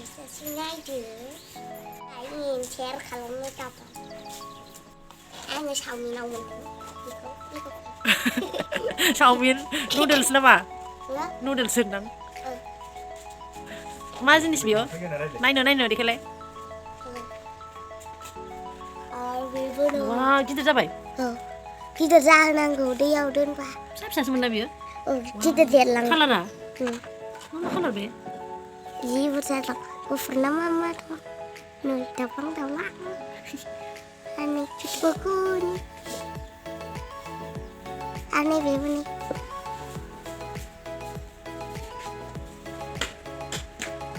सिनायदो आंनि शेयार खालामनो दाबाव आङो चावमिनाव मोनदों बेखौ चावमिन नुडल्स नामा नुडल्स होनदां मा जिनिस बियो नायनो देखायलाय वाव गिदिर जाबाय गिदिर जाहोनांगौ दैयाव दोनबा फिसा फिसासो मोनना बियो गिदिर देरलाङो कालारा मा कालार बे जि बुरजा दं गुफुर ना मा दं नै दाब्लां दाब्लां आनै बेखौनि आनै बेबो नै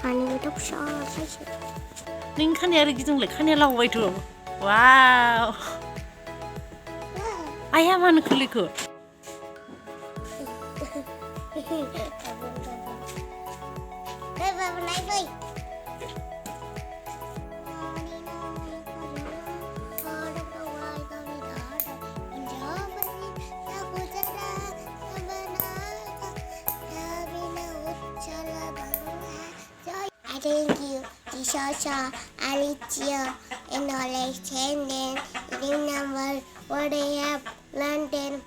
आनैबोथ' फिसा साइसो नोंनि खानाया ओरै गिदिंलाय खानाया लावबायथ' वाव आया मानो खोलैखो बाबु नायफै Thank you, Tisha, Alicia, and Alexander. Reading number, what I have learned and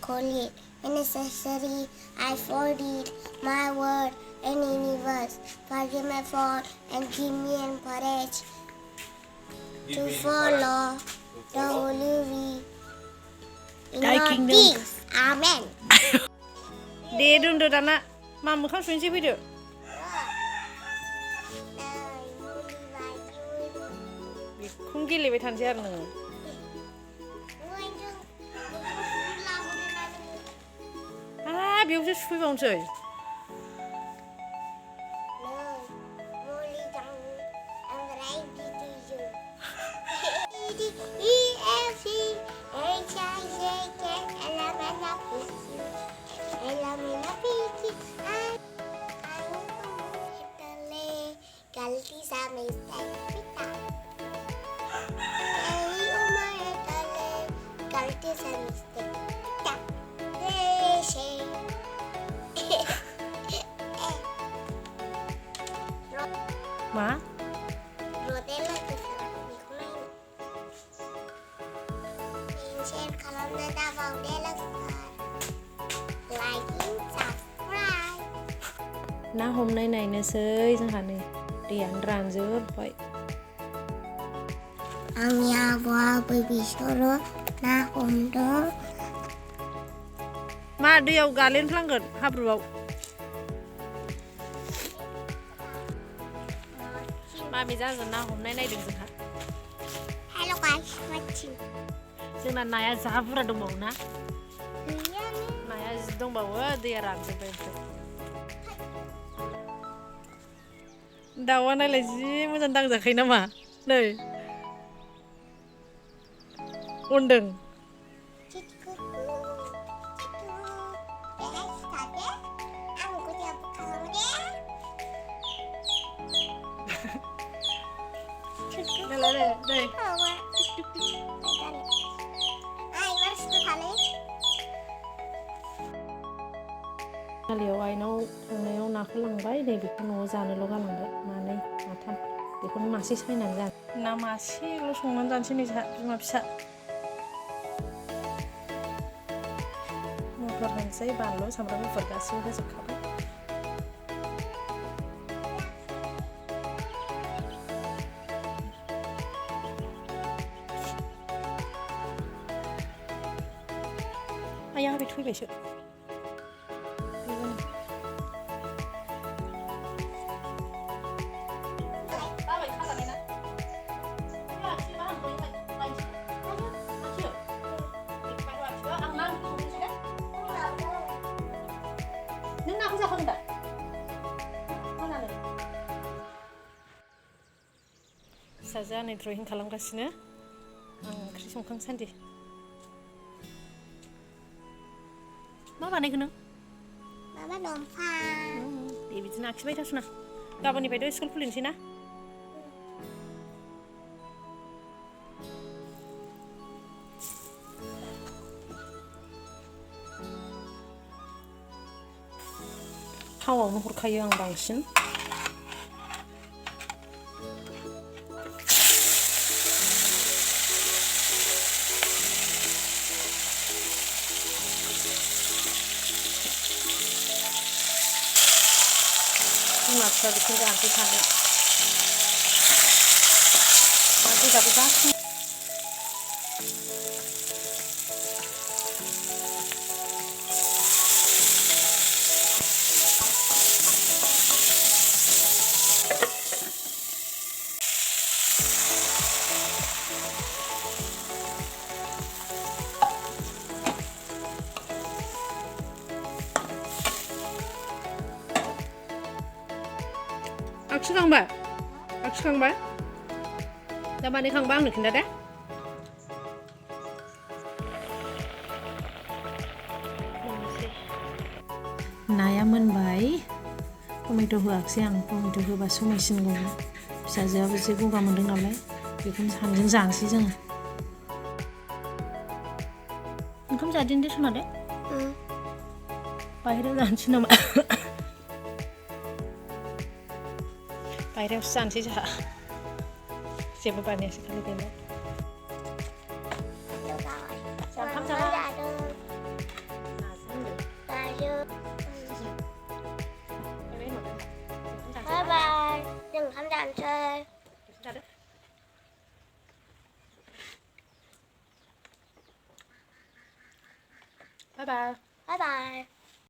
call it necessary. I forget my word and universe. Forgive my fault and give me courage to follow the holy way. In all things, Amen. दे दोनदो दाना मा मोखां सुनोसै फैदो बेखौनो गेलेबाय थानोसै आरो नोङो बेयावसो सुफैबावनोसै गलती सा मिस्टेक पिता गलती सा मिस्टेक पिता मा रोदेला केसारा बेखौ नायनो शेयार खालामनो दाबाव दे लाइक साबस्क्राइब ना हमनाय नायनोसै जोंहा नै दैयानो रानजोब्बाय आंनि आबौ बिसोरो ना हमदों मा दैयाव गालेनफ्लांगोन हाब्रुआव मामि जाजों ना हमनाय नायदों जोंहा हेल' गाइस वाचिं जोंना नाया जा बुरजा दंबावो ना नाया जि दंबावो दैया रानजोब्बाय ओमफ्राय दाउआ नायलाय जि मोजां दांजाखायो नामा नै अनदों खालियाव आइनाव थांनायाव नाखौ लांबाय नै बेखौ न'आव जानोल' गालांबाय मानै माथाम बेखौनो मासे सायनानै जानो ना मासेल' संनानै जानोसै नै बिमा फिसा मटर होनोसै बानलु सामब्राम गुफुर गासैबो होजोबखाबाय आया बे थैबायसो नों नाखौ जाखागोन दा फिसाजोआ नै ड्रयिं खालामगासिनो आं ओंख्रि संखांसान्दि मा बानायखो नों माबा दंफां दे बिदिनो आखिबाय थासुना गाबोननिफ्रायथ' स्कुल खुलिनोसै ना थावआवनो हरखायो आं बांसिन बिमा फिसा बेखौनो जानोसै सानो गोजाबो जा आखिखांबाय दा बानायखांबा आंनो खिन्था दे नाया मोनबाय टमेट' होआखिसै आं टमेट' होबा समायसिनगौमोन फिसाजोआबो एसे गगा मोनदों नालाय बेखौनो सानैजों जानोसै जोङो ओंखाम जादिनि दे सना दे बाहेरायाव जानोसै नामा बाहेरायावसो जानोसै जोंहा जेबो बानायासै खालि बेलाय ओंखाम जाला Bye bye. Đừng tham gia chơi. Bye bye. Bye bye.